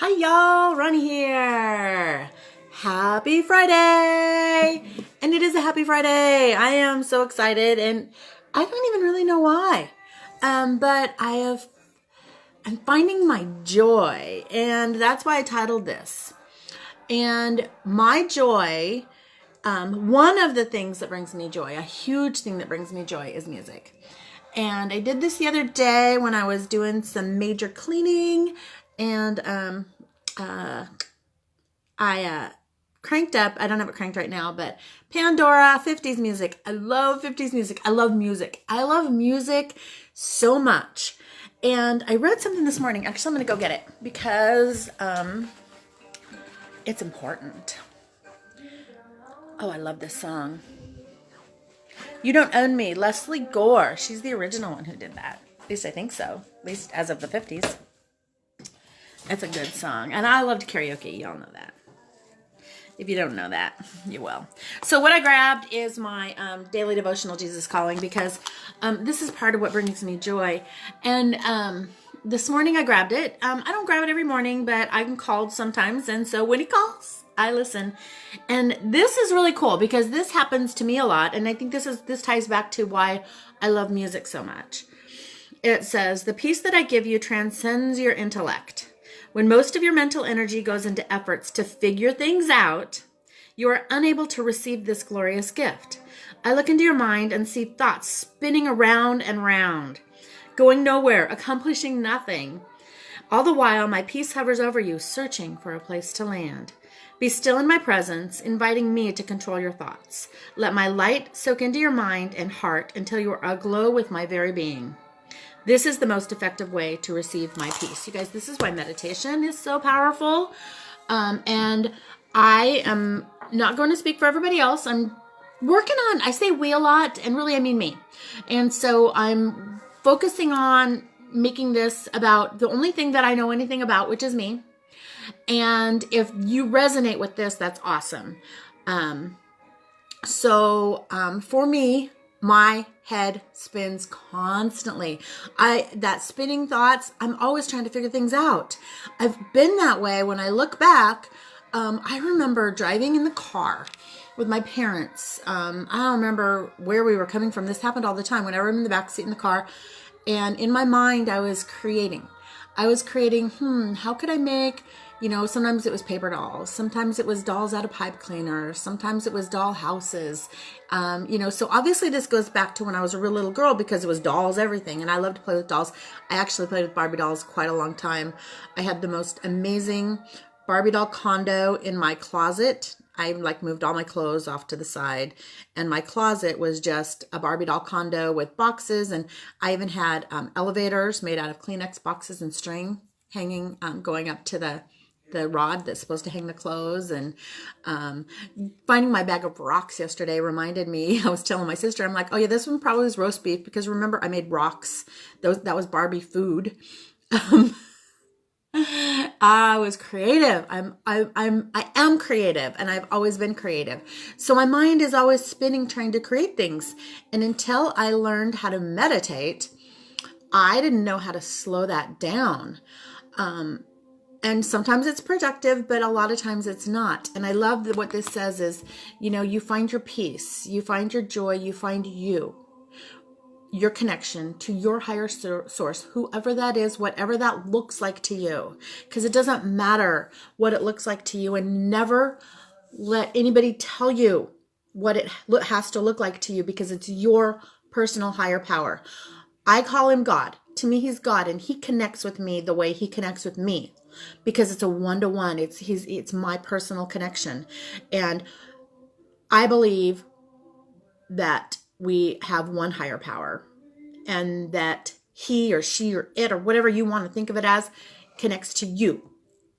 Hi y'all, Roni here. Happy Friday! And it is a happy Friday. I am so excited and I don't even really know why. But I'm finding my joy, and that's why I titled this. And my joy, one of the things that brings me joy, a huge thing that brings me joy, is music. And I did this the other day when I was doing some major cleaning, and I cranked up, I don't have it cranked right now, but Pandora, 50s music. I love 50s music. I love music. I love music so much. And I read something this morning. Actually, I'm going to go get it because it's important. Oh, I love this song. You Don't Own Me, Leslie Gore. She's the original one who did that. At least I think so. At least as of the 50s. It's a good song. And I love to karaoke. Y'all know that. If you don't know that, you will. So what I grabbed is my daily devotional, Jesus Calling, because this is part of what brings me joy. And this morning I grabbed it. I don't grab it every morning, but I'm called sometimes. And so when he calls, I listen. And this is really cool because this happens to me a lot. And I think this ties back to why I love music so much. It says, the peace that I give you transcends your intellect. When most of your mental energy goes into efforts to figure things out, you are unable to receive this glorious gift. I look into your mind and see thoughts spinning around and round, going nowhere, accomplishing nothing. All the while, my peace hovers over you, searching for a place to land. Be still in my presence, inviting me to control your thoughts. Let my light soak into your mind and heart until you are aglow with my very being. This is the most effective way to receive my peace. You guys, this is why meditation is so powerful. And I am not going to speak for everybody else. I'm working on, I say we a lot, and really I mean me. And so I'm focusing on making this about the only thing that I know anything about, which is me. And if you resonate with this, that's awesome. For me, my head spins constantly. That spinning thoughts, I'm always trying to figure things out. I've been that way. When I look back, I remember driving in the car with my parents. I don't remember where we were coming from. This happened all the time. Whenever I'm in the back seat in the car, and in my mind, I was creating, how could I make, sometimes it was paper dolls. Sometimes it was dolls out of pipe cleaners. Sometimes it was doll houses. So obviously this goes back to when I was a real little girl because it was dolls, everything. And I love to play with dolls. I actually played with Barbie dolls quite a long time. I had the most amazing Barbie doll condo in my closet. I moved all my clothes off to the side, and my closet was just a Barbie doll condo with boxes. And I even had elevators made out of Kleenex boxes and string hanging, going up to the rod that's supposed to hang the clothes. And finding my bag of rocks yesterday reminded me, I was telling my sister, I'm like, oh yeah, this one probably was roast beef, because remember I made rocks. That was Barbie food. I was creative. I am creative, and I've always been creative. So my mind is always spinning, trying to create things. And until I learned how to meditate, I didn't know how to slow that down. And sometimes it's productive, but a lot of times it's not. And I love that what this says is, you find your peace, you find your joy, you find your connection to your higher source, whoever that is, whatever that looks like to you. Because it doesn't matter what it looks like to you, and never let anybody tell you what it has to look like to you, because it's your personal higher power. I call him God. To me, he's God, and he connects with me the way he connects with me, because it's a one-to-one. It's my personal connection. And I believe that we have one higher power, and that he or she or it or whatever you want to think of it as connects to you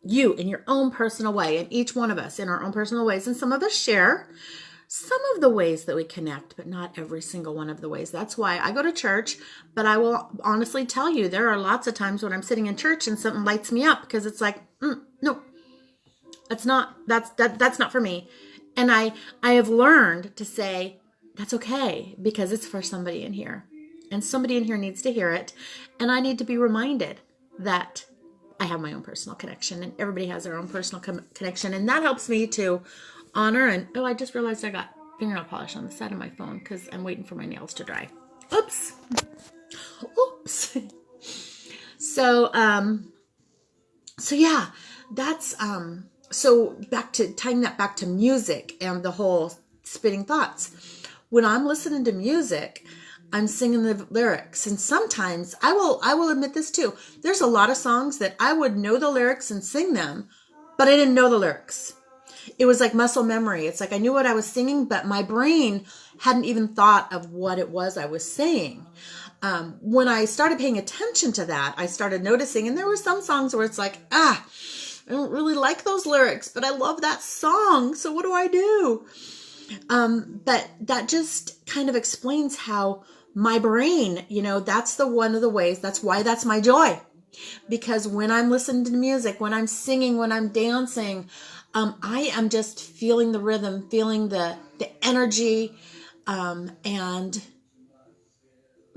in your own personal way, and each one of us in our own personal ways. And some of us share some of the ways that we connect, but not every single one of the ways. That's why I go to church, but I will honestly tell you, there are lots of times when I'm sitting in church and something lights me up, because it's like, no, that's not for me. And I have learned to say, that's okay, because it's for somebody in here, and somebody in here needs to hear it. And I need to be reminded that I have my own personal connection, and everybody has their own personal connection, and that helps me to honor. And oh, I just realized I got fingernail polish on the side of my phone because I'm waiting for my nails to dry. Oops. Oops. So yeah, that's so back to tying that back to music and the whole spitting thoughts. When I'm listening to music, I'm singing the lyrics, and sometimes I will admit this too. There's a lot of songs that I would know the lyrics and sing them, but I didn't know the lyrics. It was like muscle memory. It's like I knew what I was singing, but my brain hadn't even thought of what it was I was saying. When I started paying attention to that, I started noticing, and there were some songs where it's like, I don't really like those lyrics, but I love that song. So what do I do? But that just kind of explains how my brain, that's one of the ways, that's why that's my joy. Because when I'm listening to music, when I'm singing, when I'm dancing, I am just feeling the rhythm, feeling the energy, and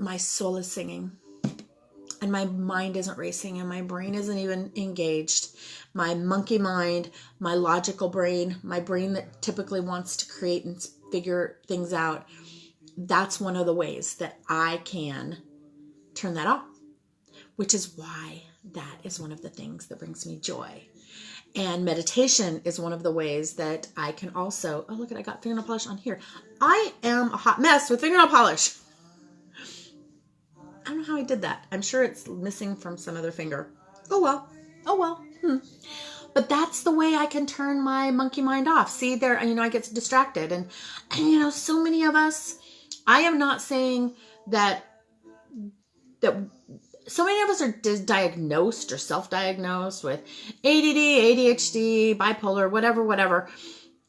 my soul is singing. And my mind isn't racing, and my brain isn't even engaged. My monkey mind, my logical brain, my brain that typically wants to create and figure things out, that's one of the ways that I can turn that off, which is why that is one of the things that brings me joy. And meditation is one of the ways that I can also, oh, look, I got fingernail polish on here. I am a hot mess with fingernail polish. I don't know how I did that. I'm sure it's missing from some other finger. Oh well. But that's the way I can turn my monkey mind off. See there, I get distracted. And so many of us, I am not saying that so many of us are diagnosed or self-diagnosed with ADD, ADHD, bipolar, whatever.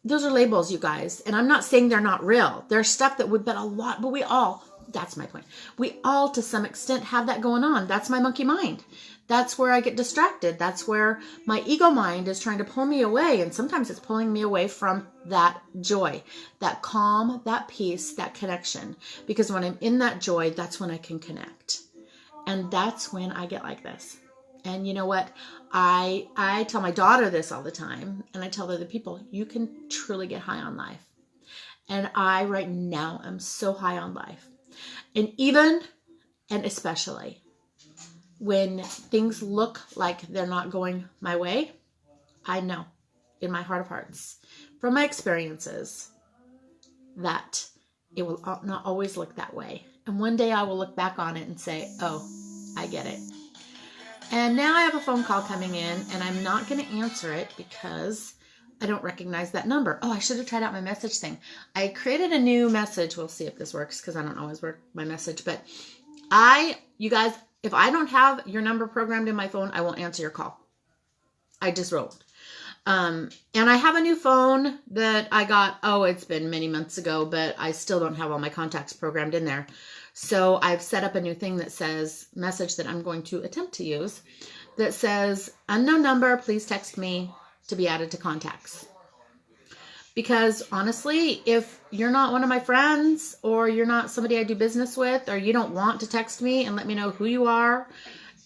Those are labels, you guys. And I'm not saying they're not real. There's stuff that but we all, that's my point. We all, to some extent, have that going on. That's my monkey mind. That's where I get distracted. That's where my ego mind is trying to pull me away. And sometimes it's pulling me away from that joy, that calm, that peace, that connection. Because when I'm in that joy, that's when I can connect. And that's when I get like this. And you know what? I tell my daughter this all the time. And I tell other people, you can truly get high on life. And I, right now, am so high on life. And especially when things look like they're not going my way, I know in my heart of hearts, from my experiences, that it will not always look that way. And one day I will look back on it and say, oh, I get it. And now I have a phone call coming in, and I'm not going to answer it because I don't recognize that number. Oh, I should have tried out my message thing. I created a new message. We'll see if this works because I don't always work my message. But you guys, if I don't have your number programmed in my phone, I won't answer your call. I just rolled. And I have a new phone that I got, it's been many months ago, but I still don't have all my contacts programmed in there. So I've set up a new thing that says, message that I'm going to attempt to use, that says, unknown number, please text me to be added to contacts. Because honestly, if you're not one of my friends, or you're not somebody I do business with, or you don't want to text me and let me know who you are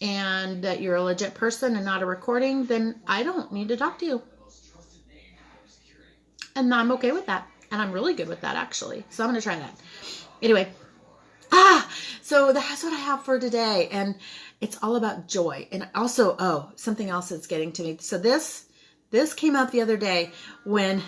and that you're a legit person and not a recording, then I don't need to talk to you. And I'm okay with that. And I'm really good with that, actually. So I'm going to try that. Anyway. So that's what I have for today. And it's all about joy. And also, something else that's getting to me. So this came up the other day when,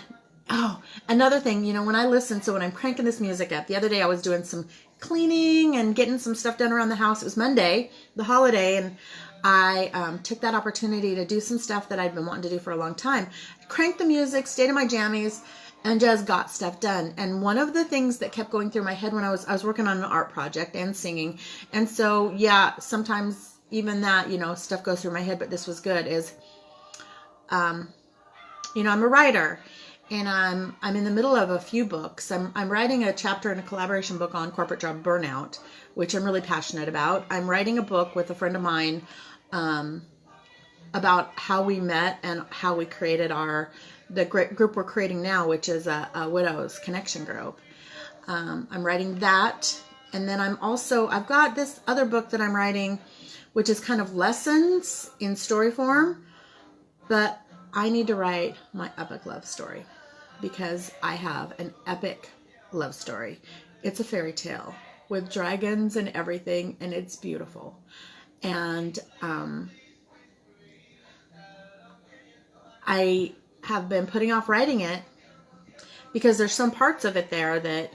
another thing, when I listen, so when I'm cranking this music up, the other day I was doing some cleaning and getting some stuff done around the house. It was Monday, the holiday, and I took that opportunity to do some stuff that I'd been wanting to do for a long time. Cranked the music, stayed in my jammies, and just got stuff done. And one of the things that kept going through my head when I was working on an art project and singing, and so sometimes even that, stuff goes through my head, but this was good, is I'm a writer, and I'm in the middle of a few books. I'm writing a chapter in a collaboration book on corporate job burnout, which I'm really passionate about. I'm writing a book with a friend of mine about how we met and how we created the great group we're creating now, which is a widows connection group. I'm writing that, and then I've got this other book that I'm writing which is kind of lessons in story form, but I need to write my epic love story because I have an epic love story. It's a fairy tale with dragons and everything, and it's beautiful. And I have been putting off writing it because there's some parts of it there that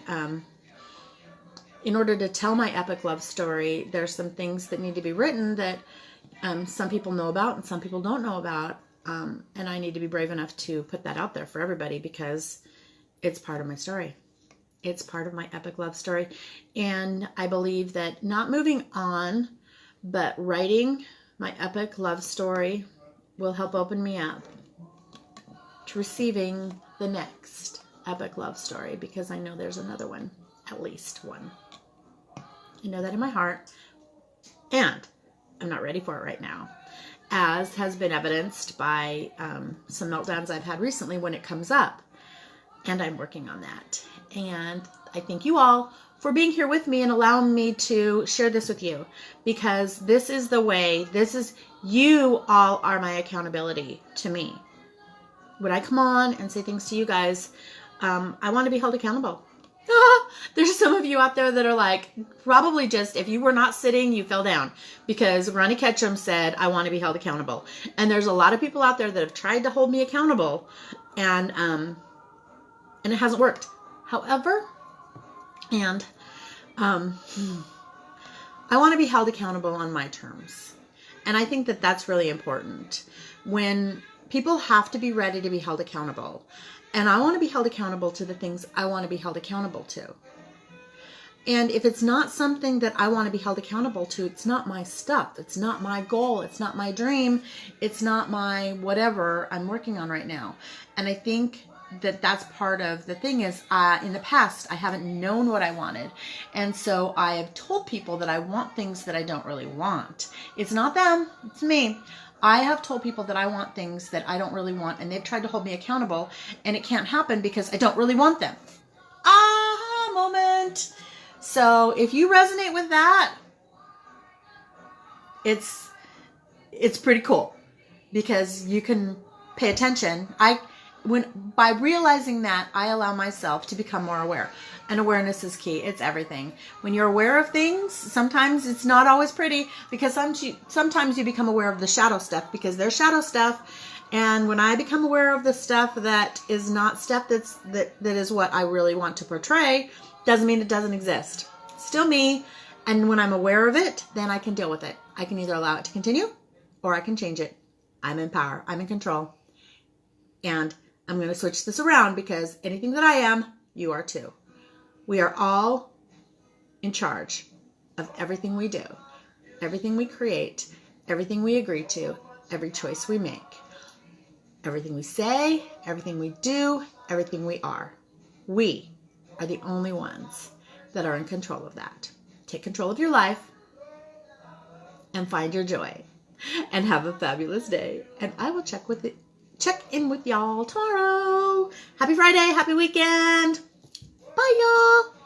in order to tell my epic love story, there's some things that need to be written that some people know about and some people don't know about. And I need to be brave enough to put that out there for everybody because it's part of my story. It's part of my epic love story. And I believe that not moving on, but writing my epic love story will help open me up to receiving the next epic love story, because I know there's another one, at least one. I know that in my heart, and I'm not ready for it right now, as has been evidenced by some meltdowns I've had recently when it comes up, and I'm working on that. And I thank you all for being here with me and allowing me to share this with you, because this is the way, you all are my accountability to me. When I come on and say things to you guys, I want to be held accountable. There's some of you out there that are like, probably just, if you were not sitting, you fell down, because Roni Ketchum said, I want to be held accountable. And there's a lot of people out there that have tried to hold me accountable, and it hasn't worked. However, I want to be held accountable on my terms. And I think that that's really important. When people have to be ready to be held accountable, and I want to be held accountable to the things I want to be held accountable to. And if it's not something that I want to be held accountable to, it's not my stuff. It's not my goal. It's not my dream. It's not my whatever I'm working on right now. And I think that that's part of the thing is, in the past, I haven't known what I wanted. And so I have told people that I want things that I don't really want. It's not them. It's me. I have told people that I want things that I don't really want, and they've tried to hold me accountable, and it can't happen because I don't really want them. Aha moment. So if you resonate with that, it's pretty cool, because you can pay attention. By realizing that, I allow myself to become more aware. And awareness is key. It's everything. When you're aware of things, sometimes it's not always pretty, because sometimes you become aware of the shadow stuff, because there's shadow stuff. And when I become aware of the stuff that is not stuff that is what I really want to portray, doesn't mean it doesn't exist. It's still me. And when I'm aware of it, then I can deal with it. I can either allow it to continue or I can change it. I'm in power. I'm in control. And I'm going to switch this around, because anything that I am, you are too. We are all in charge of everything we do, everything we create, everything we agree to, every choice we make, everything we say, everything we do, everything we are. We are the only ones that are in control of that. Take control of your life and find your joy, and have a fabulous day. And I will check in with y'all tomorrow. Happy Friday. Happy weekend. Bye, y'all.